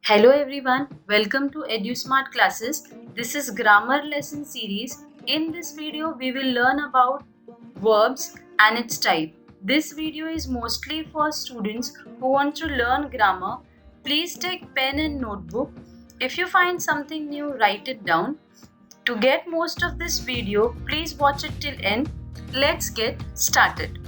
Hello everyone, welcome to Edusmart classes. This is grammar lesson series. In this video, we will learn about verbs and its type. This video is mostly for students who want to learn grammar. Please take pen and notebook. If you find something new, write it down. To get most of this video, please watch it till end. Let's get started.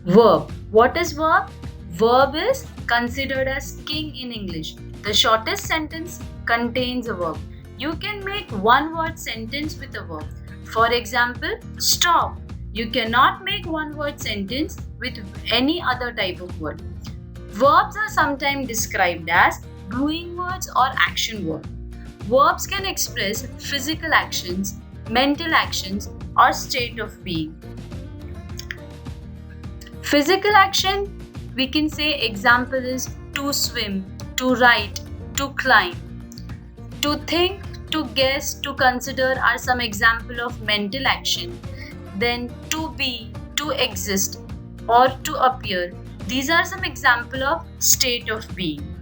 Verb. What is verb? Verb is considered as king in English. The shortest sentence contains a verb. You can make one word sentence with a verb. For example, stop. You cannot make one word sentence with any other type of word. Verbs are sometimes described as doing words or action verbs. Verbs can express physical actions, mental actions, or state of being. Physical action, we can say example is to swim, to write, to climb. To think, to guess, to consider are some example of mental action. Then to be, to exist, or to appear. These are some example of state of being.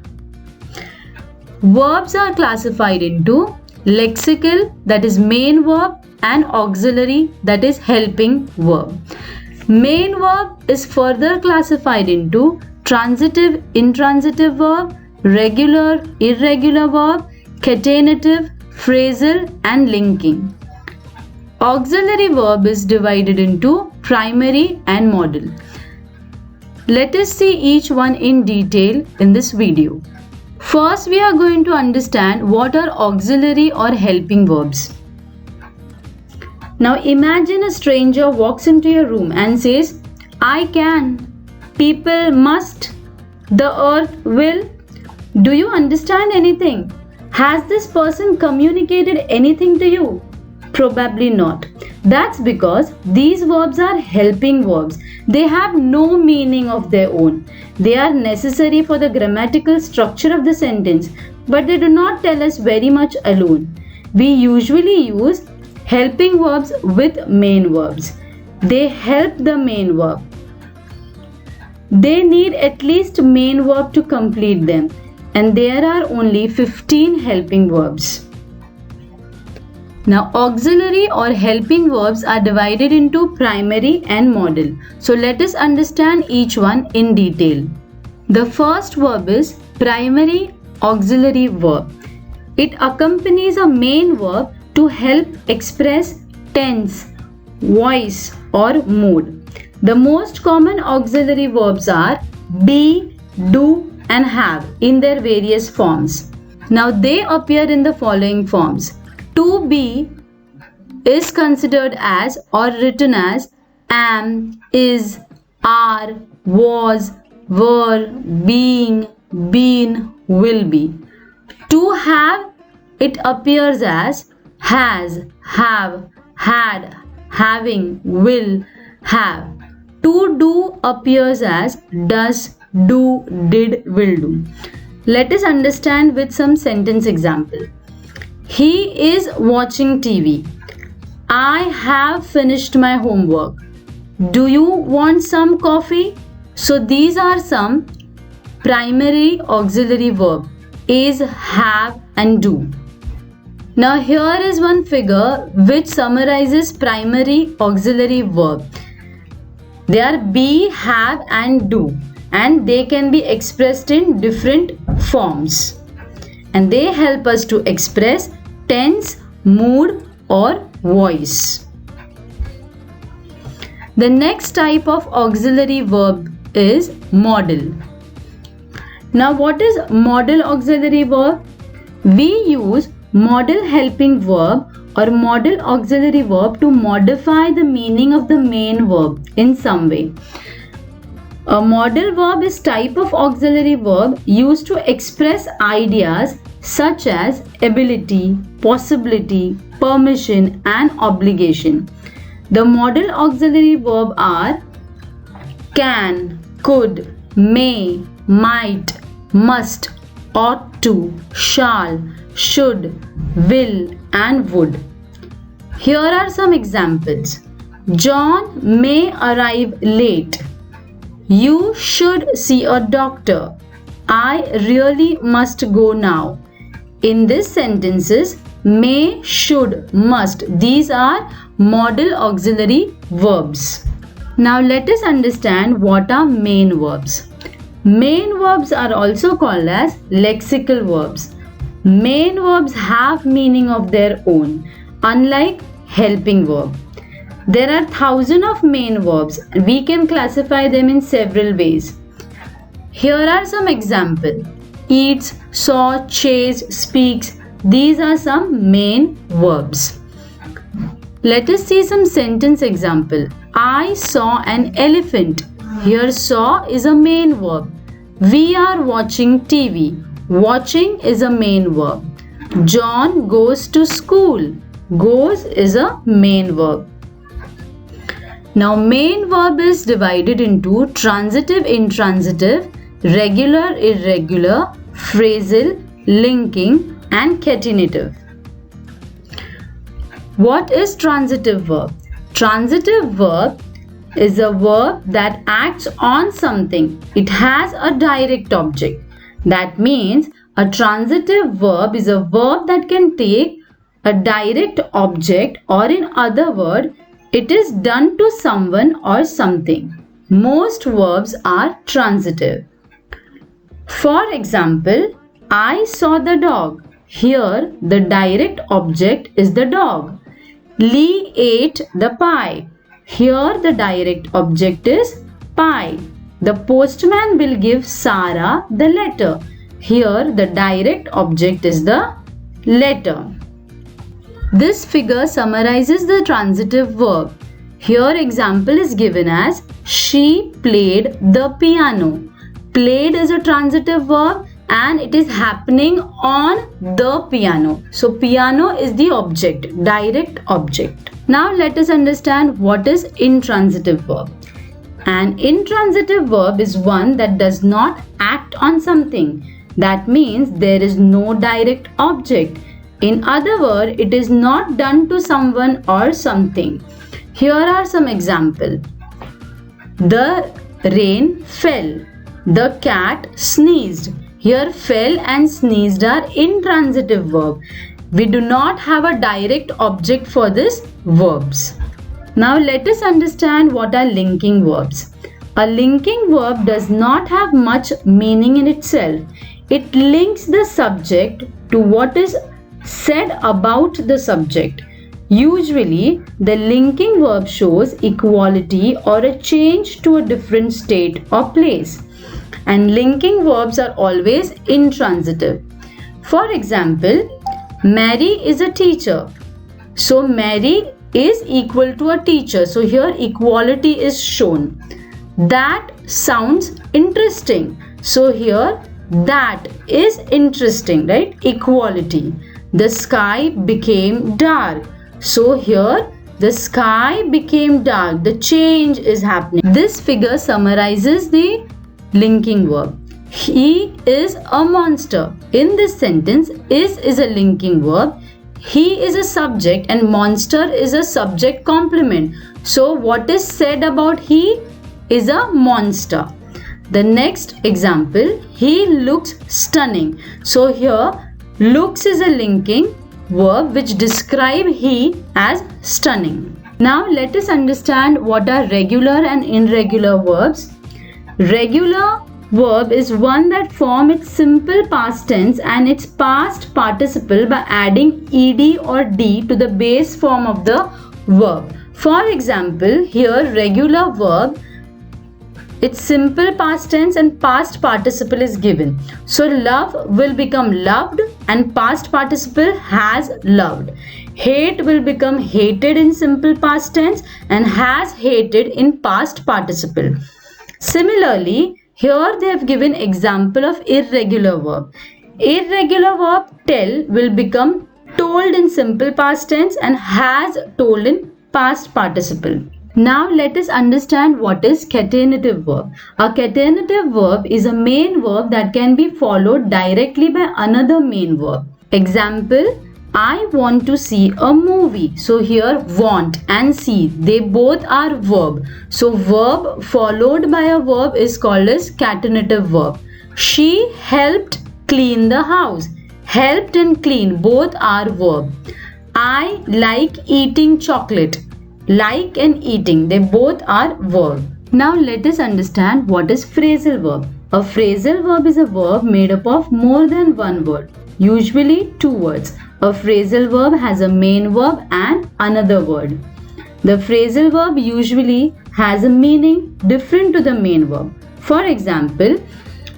Verbs are classified into lexical, that is main verb, and auxiliary, that is helping verb. Main verb is further classified into transitive, intransitive verb, regular, irregular verb, catenative, phrasal, and linking. Auxiliary verb is divided into primary and modal. Let us see each one in detail in this video. First, we are going to understand what are auxiliary or helping verbs. Now imagine a stranger walks into your room and says, I can, people must, the earth will. Do you understand anything? Has this person communicated anything to you? Probably not. That's because these verbs are helping verbs. They have no meaning of their own. They are necessary for the grammatical structure of the sentence, but they do not tell us very much alone. We usually use helping verbs with main verbs. They help the main verb. They need at least main verb to complete them, and there are only 15 helping verbs. Now auxiliary or helping verbs are divided into primary and modal. So let us understand each one in detail. The first verb is primary auxiliary verb. It accompanies a main verb to help express tense, voice, or mood. The most common auxiliary verbs are be, do, and have in their various forms. Now they appear in the following forms. To be is considered as or written as am, is, are, was, were, being, been, will be. To have, it appears as has, have, had, having, will, have. To do appears as does, do, did, will do. Let us understand with some sentence example. He is watching TV. I have finished my homework. Do you want some coffee? So these are some primary auxiliary verb, is, have, and do. Now here is one figure which summarizes primary auxiliary verb. They are be, have, and do, and they can be expressed in different forms. And they help us to express tense, mood, or voice. The next type of auxiliary verb is modal. Now what is modal auxiliary verb? We use modal helping verb or modal auxiliary verb to modify the meaning of the main verb in some way. A modal verb is type of auxiliary verb used to express ideas such as ability, possibility, permission, and obligation. The modal auxiliary verb are can, could, may, might, must, ought to, shall, should, will, and would. Here are some examples. John may arrive late. You should see a doctor. I really must go now. In these sentences, may, should, must, these are modal auxiliary verbs. Now let us understand what are main verbs. Main verbs are also called as lexical verbs. Main verbs have meaning of their own, unlike helping verb. There are thousands of main verbs. We can classify them in several ways. Here are some examples. Eats, saw, chased, speaks. These are some main verbs. Let us see some sentence example. I saw an elephant. Here saw is a main verb. We are watching TV. Watching is a main verb. John goes to school. Goes is a main verb. Now main verb is divided into transitive, intransitive, regular, irregular, phrasal, linking and catenative. What is transitive verb? Transitive verb is a verb that acts on something. It has a direct object. That means a transitive verb is a verb that can take a direct object, or in other words, it is done to someone or something. Most verbs are transitive. For example, I saw the dog. Here, the direct object is the dog. Lee ate the pie. Here, the direct object is pie. The postman will give Sarah the letter. Here, the direct object is the letter. This figure summarizes the transitive verb. Here example is given as she played the piano. Played is a transitive verb and it is happening on the piano. So piano is the object, direct object. Now let us understand what is intransitive verb. An intransitive verb is one that does not act on something. That means there is no direct object. In other words, it is not done to someone or something. Here are some examples. The rain fell. The cat sneezed. Here fell and sneezed are intransitive verb. We do not have a direct object for these verbs. Now let us understand what are linking verbs. A linking verb does not have much meaning in itself. It links the subject to what is said about the subject. Usually, the linking verb shows equality or a change to a different state or place. And linking verbs are always intransitive. For example, Mary is a teacher. So, Mary is equal to a teacher. So, here equality is shown. That sounds interesting. So, here that is interesting, right? Equality. The sky became dark. So here the sky became dark. The change is happening. This figure summarizes the linking verb. He is a monster. In this sentence, is a linking verb. He is a subject and monster is a subject complement. So what is said about he is a monster. The next example, he looks stunning. So here looks is a linking verb which describe he as stunning. Now let us understand what are regular and irregular verbs. Regular verb is one that form its simple past tense and its past participle by adding ed or d to the base form of the verb. For example, here regular verb, its simple past tense and past participle is given. So love will become loved and past participle has loved. Hate will become hated in simple past tense and has hated in past participle. Similarly, here they have given example of irregular verb. Irregular verb tell will become told in simple past tense and has told in past participle. Now let us understand what is catenative verb. A catenative verb is a main verb that can be followed directly by another main verb. Example, I want to see a movie. So here want and see, they both are verb. So verb followed by a verb is called as catenative verb. She helped clean the house. Helped and clean both are verb. I like eating chocolate. Like and eating, they both are verb. Now let us understand what is phrasal verb. A phrasal verb is a verb made up of more than one word, usually two words. A phrasal verb has a main verb and another word. The phrasal verb usually has a meaning different to the main verb. For example,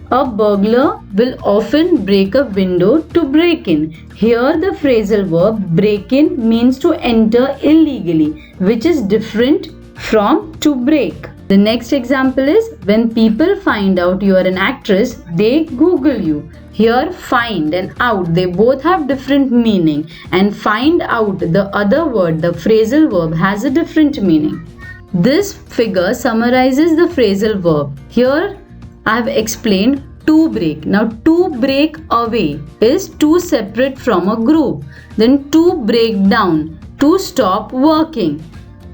a burglar will often break a window to break in. Here the phrasal verb break in means to enter illegally, which is different from to break. The next example is when people find out you are an actress, they Google you. Here find and out, they both have different meaning, and find out, the other word, the phrasal verb, has a different meaning. This figure summarizes the phrasal verb. Here I have explained to break. Now to break away is to separate from a group. Then to break down, to stop working.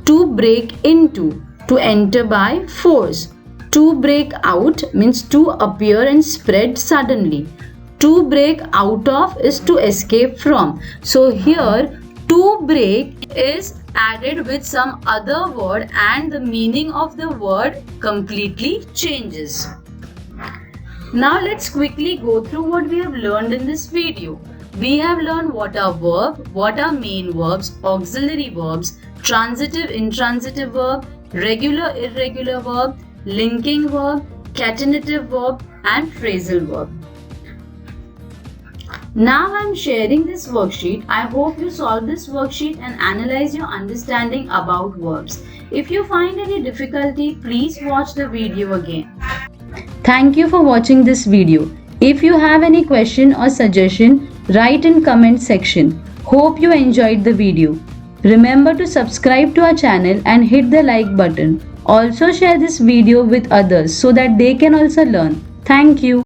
To break into, to enter by force. To break out means to appear and spread suddenly. To break out of is to escape from. So here to break is added with some other word and the meaning of the word completely changes. Now let's quickly go through what we have learned in this video. We have learned what are verb, what are main verbs, auxiliary verbs, transitive, intransitive verb, regular, irregular verb, linking verb, catenative verb and phrasal verb. Now I am sharing this worksheet. I hope you solve this worksheet and analyze your understanding about verbs. If you find any difficulty, please watch the video again. Thank you for watching this video. If you have any question or suggestion, write in comment section. Hope you enjoyed the video. Remember to subscribe to our channel and hit the like button. Also share this video with others so that they can also learn. Thank you.